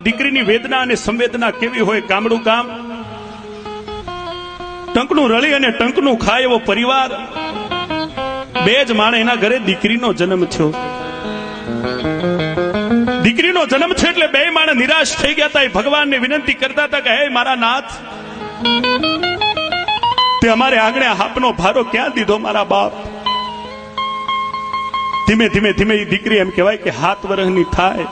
દીકરીની વેદના અને સંવેદના કેવી હોય. ગામડું ગામ, ટંકનું રળી અને ટંકનું ખાય એવો પરિવાર. બે જ માણે એના ઘરે દીકરીનો જન્મ થયો. દીકરીનો જન્મ થયો એટલે બે માણે નિરાશ થઈ ગયા હતા. ભગવાનને વિનંતી કરતા હતા કે હે મારા નાથ, તે અમારે આંગણે હાપનો ભારો ક્યાં દીધો મારા બાપ. ધીમે ધીમે ધીમે એ દીકરી એમ કહેવાય કે 7 વર્ષની થાય.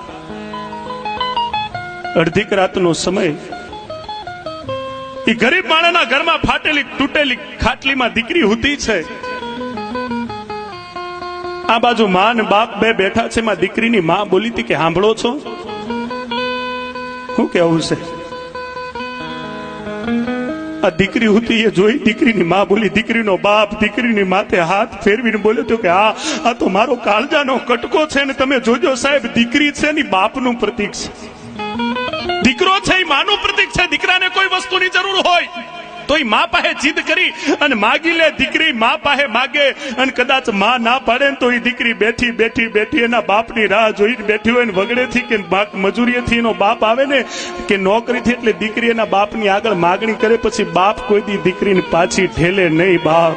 અડધીક રાતનો સમય, એ ગરીબ માણસના ઘરમાં ફાટેલી તૂટેલી ખાટલીમાં દીકરી હુતી છે. આ બાજુ માં ને બાપ બે બેઠા છે. માં દીકરીની માં બોલી હતી કે સાંભળો છો શું કેવું છે? આ દીકરી હુતી એ જોઈ દીકરીની માં બોલી. દીકરીનો બાપ દીકરીની માથે હાથ ફેરવીને બોલ્યો હતો કે આ તો મારો કાળજાનો કટકો છે ને તમે જોજો સાહેબ, દીકરી છે ને બાપનું પ્રતીક છે. દીકરો છે એ માનું પ્રતીક છે. દીકરાને કોઈ વસ્તુની જરૂર હોય તો એ મા પાસે જીદ કરી અને માગી લે. દીકરી મા પાસે માગે અને કદાચ મા ના પાડે ને તો એ દીકરી બેઠી બેઠી બેઠી એના બાપની રાહ જોઈ બેઠી હોય ને વગડેથી કે મજૂરીથી એનો બાપ આવે ને કે નોકરીથી, એટલે દીકરી એના બાપની આગળ માગણી કરે. પછી બાપ કોઈ દી દીકરીને પાછી ઠેલે નહીં. બાપ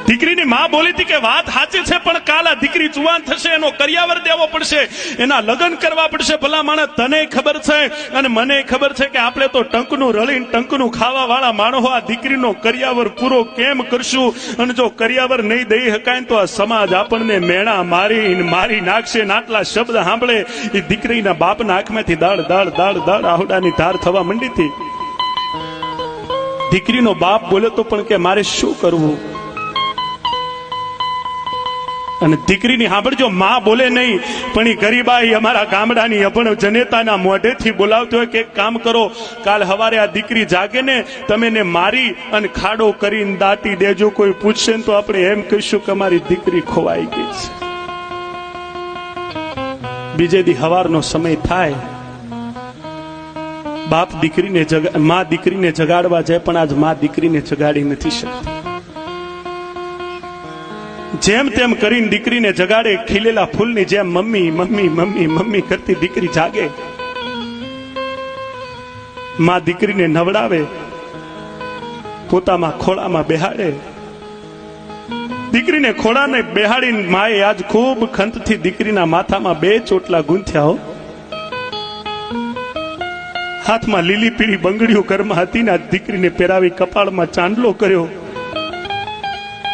દીકરીની માં બોલી હતી કે વાત સાચી છે, પણ કાલ આ દીકરી જુવાન થશે, એનો કરિયાવર દેવો પડશે, એના લગ્ન કરવા પડશે. ભલા માણસ તને ખબર છે અને મને ખબર છે કે આપણે તો ટંકનું રળીને ટંકનું ખાવા વાળા માણસો આ દીકરીનો કરિયાવર પૂરો કેમ કરશું? અને જો કરિયાવર નહીં દઈ શકાય તો આ સમાજ આપણને મેણા મારી નાખશે. આટલા શબ્દ સાંભળે એ દીકરીના બાપના આંખમાંથી દાળ દાળ દાળ દાળ આહુડાની ધાર થવા માંડી હતી. દીકરીનો બાપ બોલ્યો તો પણ કે મારે શું કરવું? અને દીકરીની સાંભળજો, માં બોલે નહીં પણ એ ગરીબાઈ અમારા ગામડાની અભણ જનેતાના મોઢેથી બોલાવતો હોય કે એક કામ કરો, કાલ સવારે આ દીકરી જાગે ને તમે ને મારી અને ખાડો કરીને દાટી દેજો. કોઈ પૂછશે ને તો આપણે એમ કહીશું કે અમારી દીકરી ખોવાઈ ગઈ છે. બીજે દી સવારનો સમય થાય, બાપ દીકરીને માં દીકરીને જગાડવા જાય પણ આજ માં દીકરીને જગાડી નથી શકતી. જેમ તેમ કરીને દીકરીને જગાડે. ખીલેલા ફૂલની જેમ મમ્મી મમ્મી મમ્મી મમ્મી કરતી દીકરી જાગે. માં દીકરીને નવડાવે, પોતામાં ખોળામાં બેહાડે. દીકરીને ખોળાને બેહાડીને માએ આજ ખૂબ ખંતથી દીકરીના માથામાં 2 ચોટલા ગૂંથ્યા. હાથમાં લીલી પીળી બંગડીઓ ઘરમાં હતી ને દીકરીને પહેરાવી કપાળમાં ચાંદલો કર્યો.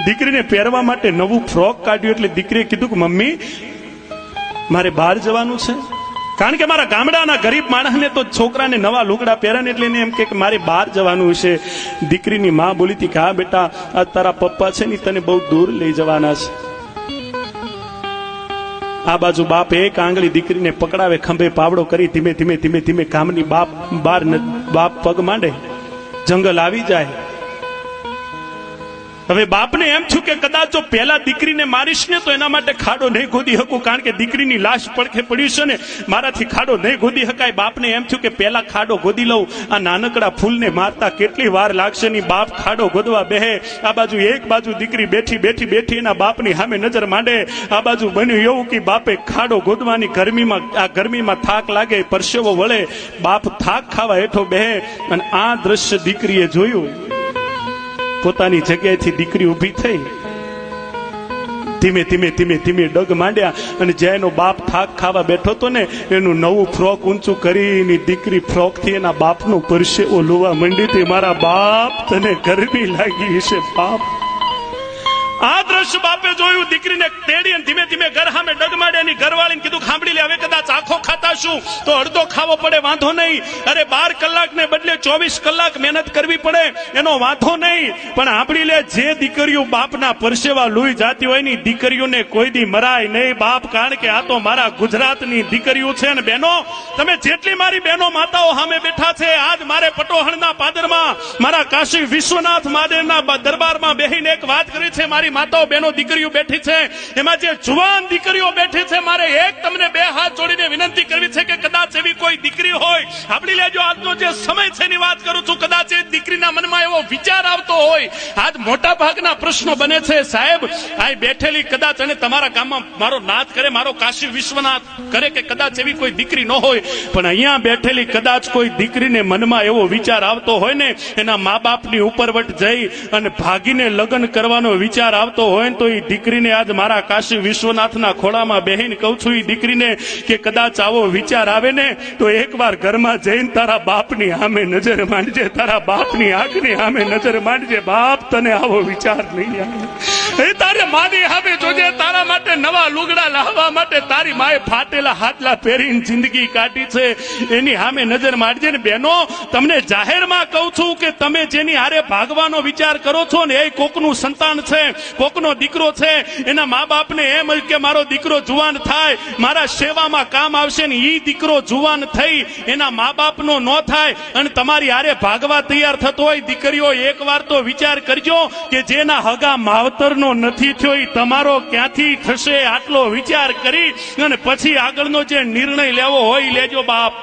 દીકરીને પહેરવા માટે નવું ફ્રોક કાઢ્યું. એટલે દીકરીએ કીધું કે મમ્મી મારે બહાર જવાનું છે. કારણ કે મારા ગામડાના ગરીબ માણસને તો છોકરાને નવા લુગડા પહેરે એટલે એને એમ કે મારે બહાર જવાનું છે. દીકરીની માં બોલી હતી કે હા બેટા, આ તારા પપ્પા છે ને તને બહુ દૂર લઈ જવાના છે. આ બાજુ બાપ એક આંગળી દીકરીને પકડાવે, ખંભે પાવડો કરી ધીમે ધીમે ધીમે ધીમે ગામની બાપ પગ માંડે. જંગલ આવી જાય. હવે બાપને એમ થયું કે કદાચ જો પહેલા દીકરીને મારીશ ને તો એના માટે ખાડો નહીં ગોદી શકું, કારણ કે દીકરીની લાશ પડખે પડી છે ને, મારાથી ખાડો નહીં ગોદી શકાય. બાપને એમ થયું કે પહેલા ખાડો ગોદી લઉં, આ નાનકડા ફૂલને મારતા કેટલી વાર લાગશે ની. બાપ ખાડો ગોદવા બેહે. આ બાજુ એક બાજુ દીકરી બેઠી બેઠી બેઠી એના બાપની સામે નજર માંડે. આ બાજુ બન્યું એવું કે બાપે ખાડો ગોદવાની ગરમીમાં થાક લાગે, પરસેવો વળે, બાપ થાક ખાવા હેઠો બેહે. અને આ દ્રશ્ય દીકરીએ જોયું. પોતાની જગ્યાએથી દીકરી ઊભી થઈ, ધીમે ધીમે ધીમે ધીમે ડગ માંડ્યા. અને જેનો બાપ થાક ખાવા બેઠો હતો ને એનું નવું ફ્રોક ઊંચું કરીને દીકરી ફ્રોકથી એના બાપનો પરસેવો લોવા માંડી હતી. મારા બાપ તને ગરમી લાગી હશે બાપ. આ દ્રશ્ય બાપે જોયું. દીકરીને તેડી અને ધીમે ધીમે ઘર સામે ડગ માંડ્યાની ઘરવાળીને કીધું સાંભળી લે, હવે કદાચ આખો ખાતા શું તો અડધો ખાવો પડે, વાંધો નહીં. અરે 12 કલાકને બદલે 24 કલાક મહેનત કરવી પડે એનો વાંધો નહીં. પણ સાંભળી લે, જે દીકરીઓ બાપના પરસેવા લોહી જાતી હોય ની દીકરીઓને કોઈ દી મરાય નહીં બાપ. કારણ કે આ તો મારા ગુજરાતની દીકરીઓ છે. અને બહેનો, તમે જેટલી મારી બહેનો માતાઓ સામે બેઠા છે, આજ મારે પટોહણના પાદરમાં મારા કાશી વિશ્વનાથ મહાદેવના દરબારમાં બેહીને એક વાત કરી છે. મારી માતાઓ બહેનો દીકરીઓ બેઠી છે, એમાં જે જુવાન દીકરીઓ બેઠી છે, મારે એક તમને 2 હાથ જોડીને વિનંતી કરવી છે કે કદાચ એવી કોઈ દીકરી દીકરી હોય, સાંભળી લેજો, આજનો જે સમય છે એની વાત કરું છું, કદાચ એ દીકરીના મનમાં એવો વિચાર આવતો હોય, આજ મોટા ભાગના પ્રશ્નો બને છે સાહેબ, આ બેઠેલી કદાચ અને તમારા ગામમાં મારો નાથ કરે, મારો કાશી વિશ્વનાથ કરે કે કદાચ એવી કોઈ દીકરી ન હોય, પણ અહીંયા બેઠેલી કદાચ કોઈ દીકરીને મનમાં એવો વિચાર આવતો હોય ને, એના મા બાપની ઉપરવટ જઈ અને ભાગીને લગ્ન કરવાનો વિચાર આવતો હોય ને, તો એ દીકરીને આજ મારા કાશી વિશ્વનાથના ખોળામાં બેહીને કહું છું, એ દીકરીને કે કદાચ આવો વિચાર આવે ને તો એકવાર ઘરમાં જઈને તારા બાપની સામે નજર માંડજે, તારા બાપની આંખની સામે નજર માંડજે, બાપ તને આવો વિચાર નહીં આવે, એ તારે માની સામે જોજે, તારા માટે નવા લુગડા લાવવા માટે તારી માએ ફાટેલા હાથલા પહેરીને જિંદગી કાઢી છે, એની સામે નજર માંડજે ને બહેનો, તમને જાહેરમાં કહું છું કે તમે જેની હારે ભાગવાનો વિચાર કરો છો ને, એ કોકનું સંતાન છે, કોકનો દીકરો છે, એના મા બાપને એમ કે મારો દીકરો જુવાન થાય, મારા સેવામાં કામ આવશે ને, ઈ દીકરો જુવાન થઈ એના મા બાપનો ન થાય અને તમારી હારે ભાગવા તૈયાર થતો હોય, દીકરીઓ એકવાર તો વિચાર કરજો કે જેના હગા માવતરનો નથી થયો એ તમારો ક્યાંથી થશે, આટલો વિચાર કરી અને પછી આગળનો જે નિર્ણય લેવો હોય લેજો બાપ.